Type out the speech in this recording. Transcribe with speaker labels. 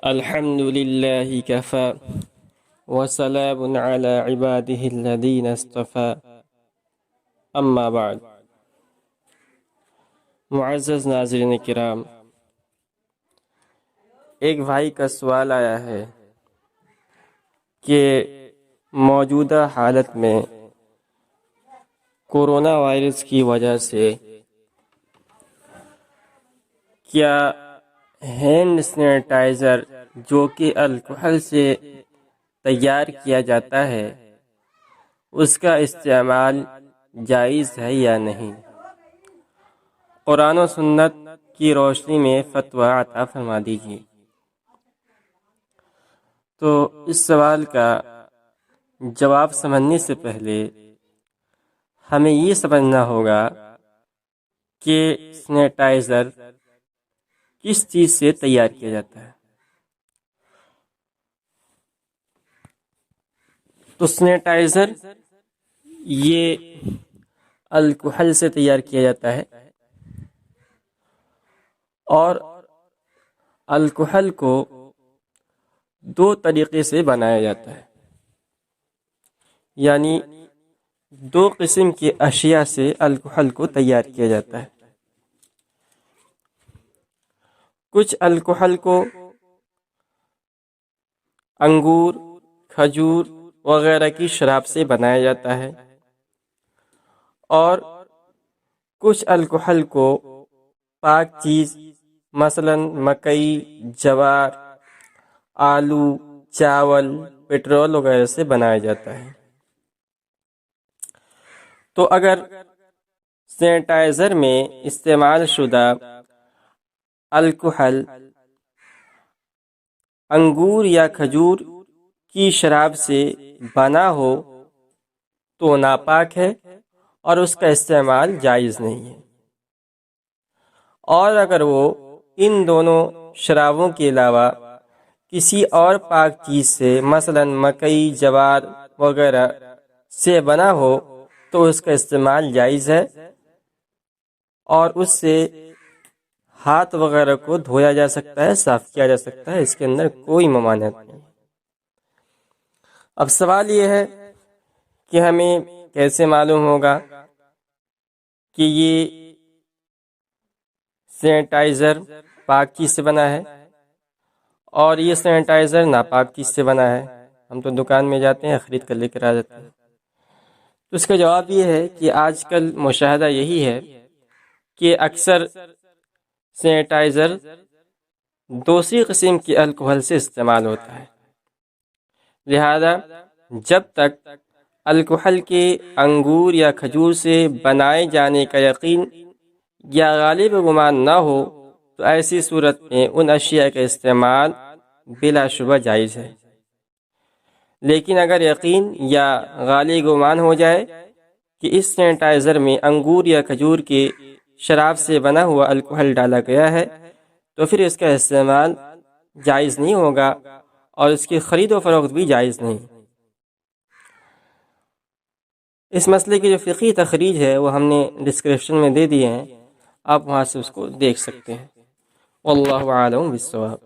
Speaker 1: الحمد لله كفى وسلام على عباده الذين اصطفى اما بعد۔ معزز ناظرین کرام، ایک بھائی کا سوال آیا ہے کہ موجودہ حالت میں کورونا وائرس کی وجہ سے کیا ہینڈ سینیٹائزر جو کہ الکحل سے تیار کیا جاتا ہے اس کا استعمال جائز ہے یا نہیں؟ قرآن و سنت کی روشنی میں فتویٰ عطا فرما دیجیے۔ تو اس سوال کا جواب سمجھنے سے پہلے ہمیں یہ سمجھنا ہوگا کہ سینیٹائزر کس چیز سے تیار کیا جاتا ہے۔ تو سینیٹائزر یہ الکحل سے تیار کیا جاتا ہے، اور الکحل کو دو طریقے سے بنایا جاتا ہے، یعنی دو قسم کی اشیاء سے الکحل کو تیار کیا جاتا ہے۔ کچھ الکحل کو انگور، کھجور وغیرہ کی شراب سے بنایا جاتا ہے، اور کچھ الکحل کو پاک چیز مثلا مکئی، جوار، آلو، چاول، پیٹرول وغیرہ سے بنایا جاتا ہے۔ تو اگر سینیٹائزر میں استعمال شدہ الکحل انگور یا کھجور کی شراب سے بنا ہو تو ناپاک ہے اور اس کا استعمال جائز نہیں ہے، اور اگر وہ ان دونوں شرابوں کے علاوہ کسی اور پاک چیز سے مثلا مکئی، جوار وغیرہ سے بنا ہو تو اس کا استعمال جائز ہے، اور اس سے ہاتھ وغیرہ کو دھویا جا سکتا ہے، صاف کیا جا سکتا ہے، اس کے اندر کوئی ممانعت نہیں۔ اب سوال یہ ہے کہ ہمیں کیسے معلوم ہوگا کہ یہ سینیٹائزر پاک چیز سے بنا ہے اور یہ سینیٹائزر ناپاک چیز سے بنا ہے؟ ہم تو دکان میں جاتے ہیں، خرید کر لے کر آ جاتے ہیں۔ تو اس کا جواب یہ ہے کہ آج کل مشاہدہ یہی ہے کہ اکثر سینیٹائزر دوسری قسم کے الکحل سے استعمال ہوتا ہے، لہذا جب تک الکحل کے انگور یا کھجور سے بنائے جانے کا یقین یا غالب گمان نہ ہو تو ایسی صورت میں ان اشیاء کا استعمال بلا شبہ جائز ہے، لیکن اگر یقین یا غالب گمان ہو جائے کہ اس سینیٹائزر میں انگور یا کھجور کے شراب سے بنا ہوا الکحل ڈالا گیا ہے تو پھر اس کا استعمال جائز نہیں ہوگا، اور اس کی خرید و فروخت بھی جائز نہیں۔ اس مسئلے کی جو فقہی تخریج ہے وہ ہم نے ڈسکرپشن میں دے دیے ہیں، آپ وہاں سے اس کو دیکھ سکتے ہیں۔ واللہ اعلم بالصواب۔